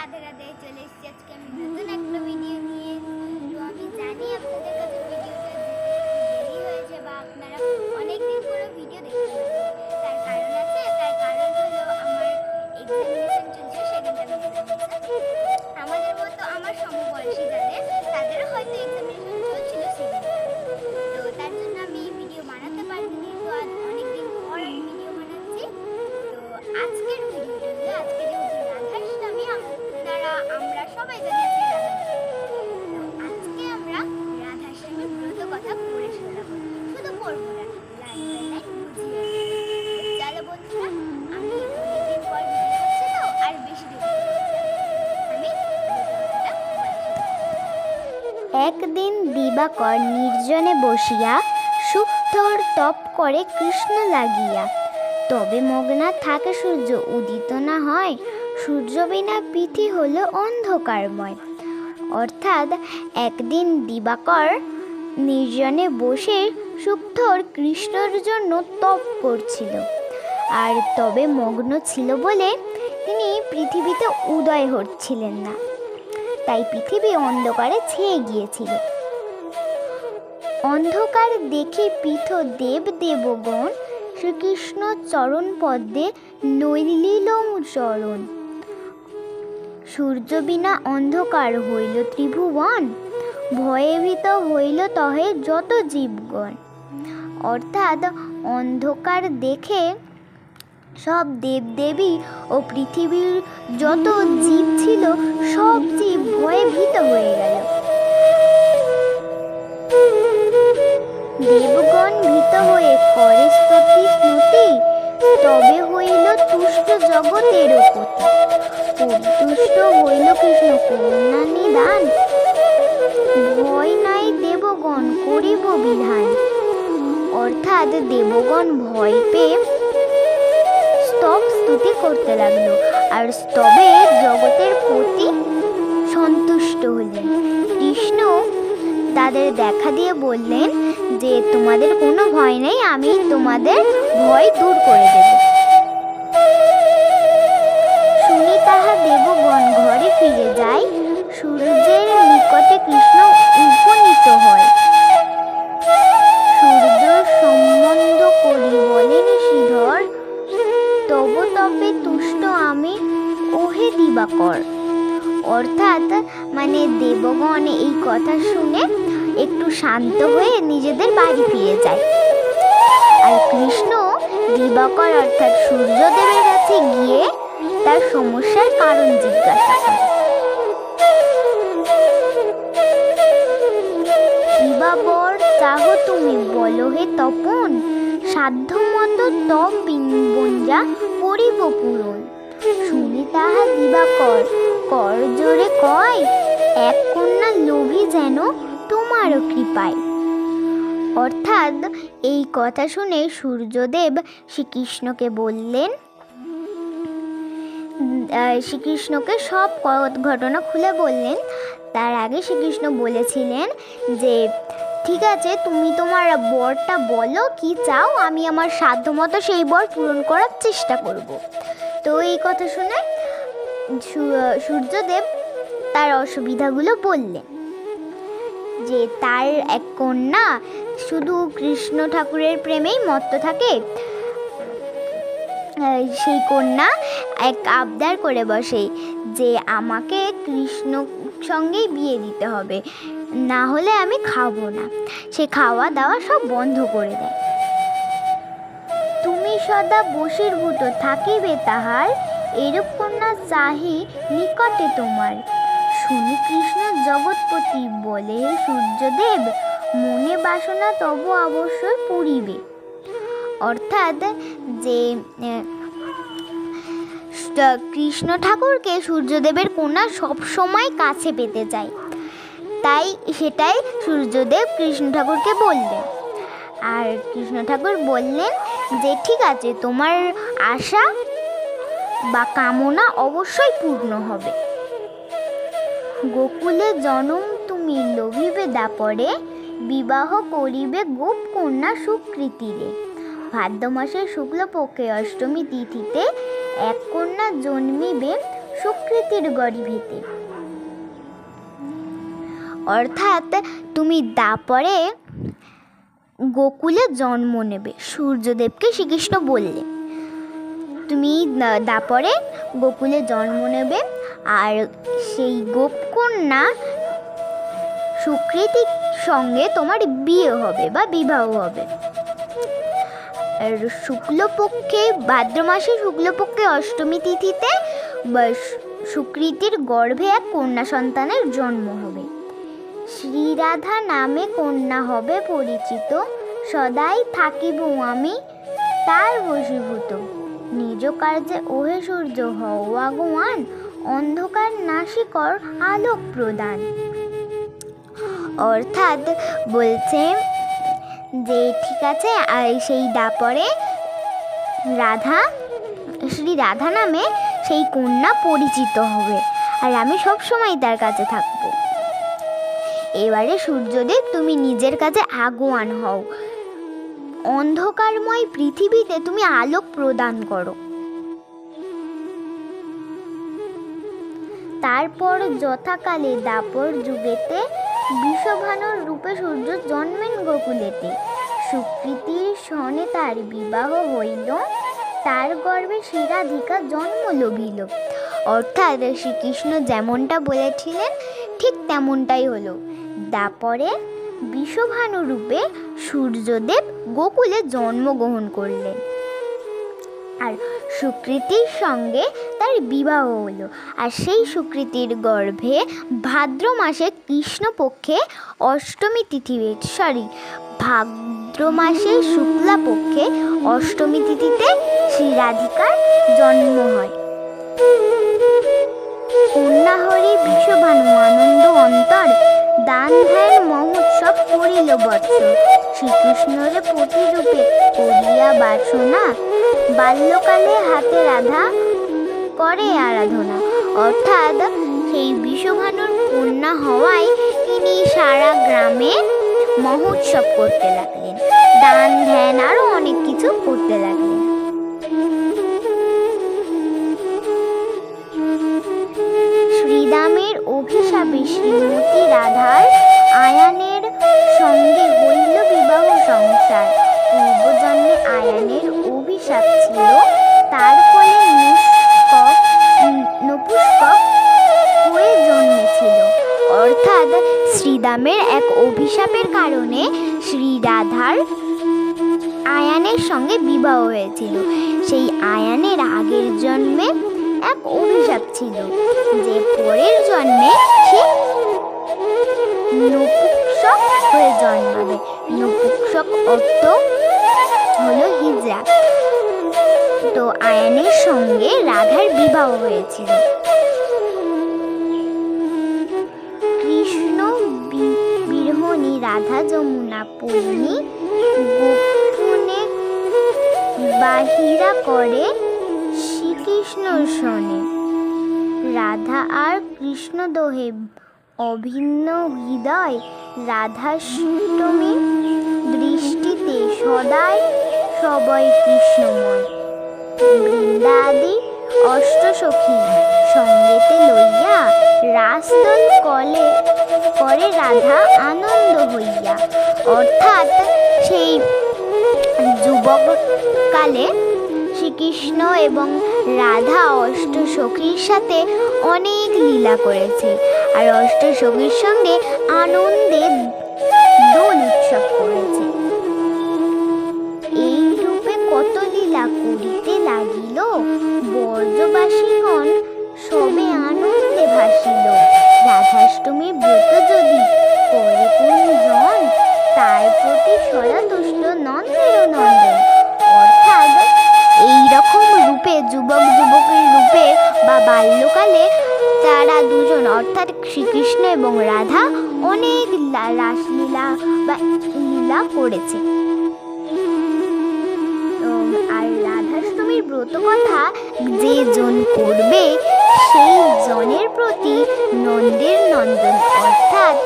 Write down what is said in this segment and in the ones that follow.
রাধে রাধে, চলে এসেছি আজকে আমি নতুন একটা ভিডিও নিয়ে। তো আমি জানি আপনাদের কাছে ভিডিওটা যেতে দেরি হয়েছে বা আপনারা অনেকদিন কোনো ভিডিও দেখতে পারেন। তার কারণ আছে, তার কারণ হলো আমার এক্সামিনেশন চলছে, সেকেন্ড টার্ম এক্সামিনেশন। আমাদের মতো আমার সমবয়সী যাদের, তাদেরও হয়তো এক্সামিনেশন চলছিল সেকেন্ড টার্ম। তো তার জন্য আমি ভিডিও বানাতে পারিনি, তো আজ অনেকদিন পর আমি ভিডিও বানাচ্ছি। তো আজকের ভিডিওটা হলো, আজকে যেহেতু রাধাষ্টমী, আমরা সবাই জানি আজকে রাধাষ্টমী। তো আজকে আমরা রাধাষ্টমীর ব্রত কথা পড়ে শোনাবো, শুধু পড়বো না, লাইন বাই লাইন বুঝিয়ে দেবো। চলো বন্ধুরা, আমি অনেকদিন পর ভিডিও করছি, তো আর বেশি দেরি আমি একদিন দিবাকর নির্জনে বসিয়া সুখথর তপ করে কৃষ্ণ লাগিয়া। তবে মগ্না থাকে সূর্য উদিত না হয়, সূর্য বিনা পৃথি হলো অন্ধকারময়। অর্থাৎ একদিন দিবাকর নির্জনে বসে সুখথর কৃষ্ণর জন্য তপ করছিল, আর তবে মগ্ন ছিল বলে তিনি পৃথিবীতে উদয় হচ্ছিলেন না। তাই পৃথিবী অন্ধকারে ছেয়ে গিয়েছিল। অন্ধকার দেখে পৃথ দেবগণ শ্রীকৃষ্ণ চরণ পদ্মে নইলিল চরণ। সূর্য বিনা অন্ধকার হইল ত্রিভুবন, ভয়ে ভীত হইল তহে যত জীবগণ। অর্থাৎ অন্ধকার দেখে সব দেবদেবী ও পৃথিবীর যত জীব ছিল, সব জীব ভয়ে ভীত হয়ে গেল। দেবগণ ভীত হয়ে করে স্তুতি স্তুতি, তবে হইল তুষ্ট জগতের পতি। পরিতুষ্ট হইল কৃষ্ণ করুণা নিদান, ভয় নাই দেবগণ করিব বিধান। অর্থাৎ দেবগণ ভয় পেয়ে স্তব স্তুতি করতে লাগলো, আর স্তবে জগতের প্রতি সন্তুষ্ট হলেন। কৃষ্ণ তাদের দেখা দিয়ে বললেন যে তোমাদের কোনো ভয় নেই, আমি তোমাদের ভয় দূর করে দেব। শুনি তাহা দেবগণ ঘরে ফিরে যায়, সূর্যের নিকটে কৃষ্ণ উপনীত হয়। সূর্য সম্বন্ধ করি বলেন শ্রীধর, তব তপে তুষ্ট আমি ওহে দিবাকর। অর্থাৎ দেবগণ এই কথা শুনে একটু শান্ত হয়ে নিজেদের বাড়ি ফিরে যায়, আর কৃষ্ণ দিবাকর অর্থাৎ সূর্যদেবের কাছে গিয়ে তার সমস্যার কারণ জিজ্ঞাসা করে। দিবাবর চাহ তুমি বলো হে তপন, সাধ্য মতো তপ বিনবঞ্জা করিব পূরণ। শুনি তাহা দিবাকর কর জোরে কয়, এক কন্যা লোভী যেন তোমারও কৃপায়। অর্থাৎ এই কথা শুনে সূর্যদেব শ্রীকৃষ্ণকে বললেন, শ্রীকৃষ্ণকে সব ঘটনা খুলে বললেন। তার আগে শ্রীকৃষ্ণ বলেছিলেন যে ঠিক আছে, তুমি তোমার বরটা বলো কি চাও, আমি আমার সাধ্যমতো সেই বর পূরণ করার চেষ্টা করব। তো এই কথা শুনে সূর্যদেব তার অসুবিধাগুলো বললেন, যে তার এক কন্যা শুধু কৃষ্ণ ঠাকুরের প্রেমেই মত্ত থাকে। সেই কন্যা এক আবদার করে বসে যে আমাকে কৃষ্ণ সঙ্গেই বিয়ে দিতে হবে, না হলে আমি খাবো না। সে খাওয়া দাওয়া সব বন্ধ করে দেয়। তুমি সদা বশীভূত থাকিবে তাহার, এরূপ কন্যা চাহি নিকটে তোমার। শুনি কৃষ্ণ জগৎপতি বলে সূর্যদেব, মনে বাসনা তব অবশ্যই পুরিবে। অর্থাৎ যে কৃষ্ণ ঠাকুরকে সূর্যদেবের কন্যা সবসময় কাছে পেতে চায়, তাই সেটাই সূর্যদেব কৃষ্ণ ঠাকুরকে বললেন। আর কৃষ্ণ ঠাকুর বললেন যে ঠিক আছে, তোমার আশা বা কামনা অবশ্যই পূর্ণ হবে। গোকুলে জনম তুমি লোভিবে দাপরে, বিবাহ করিবে গোপ কন্যা সুকৃতিরে। ভাদ্র মাসের শুক্লপক্ষে অষ্টমী তিথিতে এক কন্যা জন্মিবে সুকৃতির গর্ভেতে। অর্থাৎ তুমি দাপরে গোকুলে জন্ম নেবে, সূর্যদেবকে শ্রীকৃষ্ণ বললেন। তুমি দাপরে গোকুলে জন্ম নেবে, আর সেই গোপকন্যা সুকৃতির সঙ্গে তোমার বিয়ে হবে বা বিবাহ হবে। আর শুক্লপক্ষে, ভাদ্র মাসে শুক্লপক্ষে অষ্টমী তিথিতে সুকৃতির গর্ভে এক কন্যা সন্তানের জন্ম হবে। শ্রীরাধা নামে কন্যা হবে পরিচিত, সদাই থাকিব আমি তার বশীভূত। নিজ কার্যে ওহে সূর্য হও আগমান, অন্ধকার নাশী কর আলোক প্রদান। অর্থাৎ বলছে যে ঠিক আছে, আর সেই দাপরে শ্রী রাধা নামে সেই কন্যা পরিচিত হবে, আর আমি সব সময় তার কাছে থাকবো। এবারে সূর্যদেব তুমি নিজের কাছে আগোয়ান হও, অন্ধকারময় পৃথিবীতে তুমি আলোক প্রদান করো। তারপর যথাকালে দাপর যুগেতে বিষভানুর রূপে সূর্য জন্মেন গোকুলেতে। সুকৃতির সনে তার বিবাহ হইল, তার গর্ভে শ্রীরাধিকা জন্ম লভিল। অর্থাৎ শ্রীকৃষ্ণ যেমনটা বলেছিলেন ঠিক তেমনটাই হলো। দাপরে বিষভানু রূপে সূর্যদেব গোকুলে জন্মগ্রহণ করলেন, আর সুকৃতির সঙ্গে তার বিবাহ হলো। আর সেই সুকৃতির গর্ভে ভাদ্র মাসে কৃষ্ণপক্ষে অষ্টমী ভাদ্র মাসে শুক্লাপক্ষে অষ্টমী তিথিতে শ্রীরাধিকার জন্ম হয়। কন্যাহরি বিষভানু আনন্দ অন্তর, দান ধ্যান মহোৎসব করিল বৎসর। শ্রীকৃষ্ণরে প্রতিরূপে করিয়া বাসনা, বাল্যকালে হাতে রাধা করে আরাধনা। অর্থাৎ সেই বিষভানুর কন্যা হওয়ায় তিনি সারা গ্রামে মহোৎসব করতে লাগলেন, দান ধ্যান আরো অনেক কিছু করতে লাগলেন। শ্রীরামের অভিশাপে শ্রীমতী রাধার আয়ানের সঙ্গে হইল বিবাহ সংসার। পূর্বজন্মে আয়ানের অভিশাপ ছিল, তার ফলে নপুংসক হয়ে জন্মেছিল। অর্থাৎ শ্রীরামের এক অভিশাপের কারণে শ্রীরাধার আয়ানের সঙ্গে বিবাহ হয়েছিল। সেই আয়ানের আগের জন্মে এক অভিশাপ ছিল যে পরের জন্মে সে নপুংসক হয়ে জন্মাবে। নপুংসক অর্থ হলো হিজড়া। তো আয়ানের সঙ্গে রাধার বিবাহ হয়েছিল। কৃষ্ণ বিরহণী রাধা যমুনা পূর্ণি, গোপনে বাহিরা করে শ্রীকৃষ্ণ শোনে। রাধা আর কৃষ্ণ দোহে অভিন্ন হৃদয়, রাধাষ্টমী দৃষ্টিতে সদাই সবই কৃষ্ণময়। বৃন্দাদি অষ্টসখী সঙ্গেতে লইয়া, রাসদোল করে রাধা আনন্দ হইয়া। অর্থাৎ সেই যুবককালে শ্রীকৃষ্ণ এবং রাধা অষ্টসখীর সাথে অনেক লীলা করেছে, আর অষ্টসখীর সঙ্গে আনন্দে দোল উৎসব করেছে। এই রূপে কত লীলা করিতে লাগিল, ব্রজবাসীগণ সবে আনন্দে ভাসিল। রাধাষ্টমীর ব্রত যদি করে কোন জন, তার প্রতি সদা তুষ্ট নন্দের নন্দন। অর্থাৎ এইরকম রূপে যুবক যুবকের রূপে বা বাল্যকালে তারা দুজন অর্থাৎ শ্রীকৃষ্ণ এবং রাধা অনেক রাসলীলা বা লীলা করেছে। আর রাধাষ্টমীর ব্রত কথা যে জন করবে সেই জনের প্রতি নন্দের নন্দন অর্থাৎ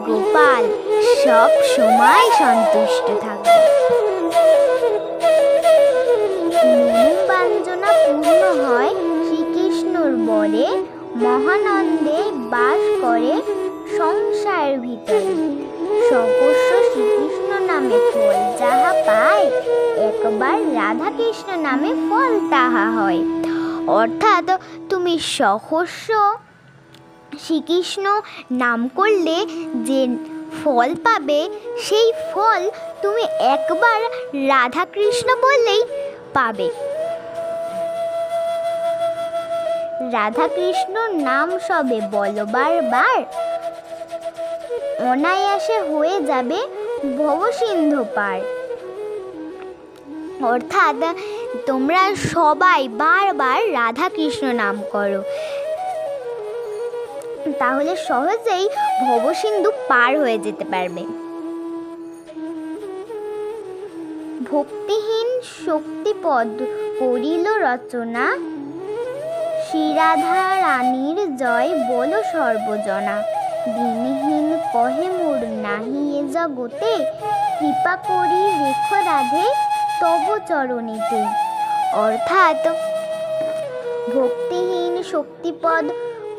গোপাল সব সময় সন্তুষ্ট থাকবে। মনোবাঞ্ছনা পূর্ণ হয় শ্রীকৃষ্ণ বিষ্ণুর বলে মহানন্দে বাস করে সংসারের ভিতরে। সহস্র শ্রীকৃষ্ণ নামে ফল যাহা পায়, একবার রাধা কৃষ্ণ নামে ফল তাহা হয়। অর্থাৎ তুমি সহস্র শ্রীকৃষ্ণ নাম করলে যে ফল পাবে, সেই ফল তুমি একবার রাধা কৃষ্ণ বললেই পাবে। রাধা কৃষ্ণর নাম সবে বলো বারবার, অনায়াসে হয়ে যাবে ভবসিন্ধু পার। অর্থাৎ তোমরা সবাই বারবার রাধা কৃষ্ণ নাম করো, তাহলে সহজেই ভবসিন্ধু পার হয়ে যেতে পারবে। ভক্তিহীন শক্তিপদ করিল রচনা, শ্রীরাধা রানীর জয় বলো সর্বজনা। দিনহীন কহে মোর নাহি এ জগতে, কৃপা করি রেখো রাধে তব চরণীতে। অর্থাৎ ভক্তিহীন শক্তিপদ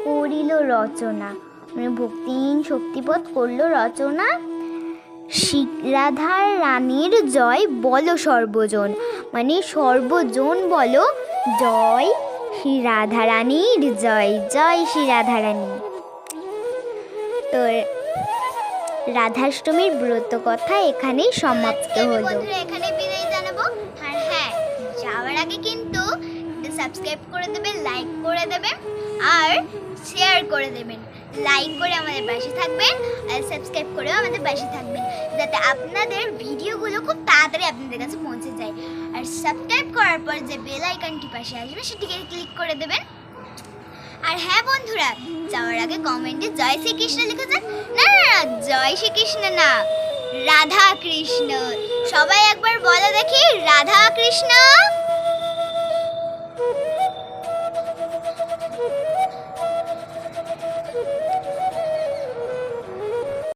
করিল রচনা, মানে ভক্তিহীন শক্তিপদ করলো রচনা। শ্রীরাধার রানীর জয় বলো সর্বজন, মানে সর্বজন বলো জয় শ্রী রাধা রানীর জয়, জয় শ্রী রাধা রানী। তো রাধাষ্টমীর ব্রত কথা এখানেই সমাপ্ত হলো। বন্ধুরা এখানে বিদায় জানাবো। আর হ্যাঁ, যাওয়ার আগে কিন্তু সাবস্ক্রাইব করে দেবেন, লাইক করে দেবেন আর শেয়ার করে দেবেন। লাইক করে আমাদের পাশে থাকবেন আর সাবস্ক্রাইব করেও আমাদের পাশে থাকবেন, যাতে আপনাদের ভিডিওগুলো খুব তাড়াতাড়ি আপনাদের কাছে পৌঁছে যায়। আর সাবস্ক্রাইব করার পর যে বেল আইকনটি পাশে আসবে সেটিকে ক্লিক করে দেবেন। আর হ্যাঁ বন্ধুরা, যাওয়ার আগে কমেন্টে জয় শ্রীকৃষ্ণ লিখে যান। না না না, জয় শ্রীকৃষ্ণ না, রাধা কৃষ্ণ। সবাই একবার বলো দেখি,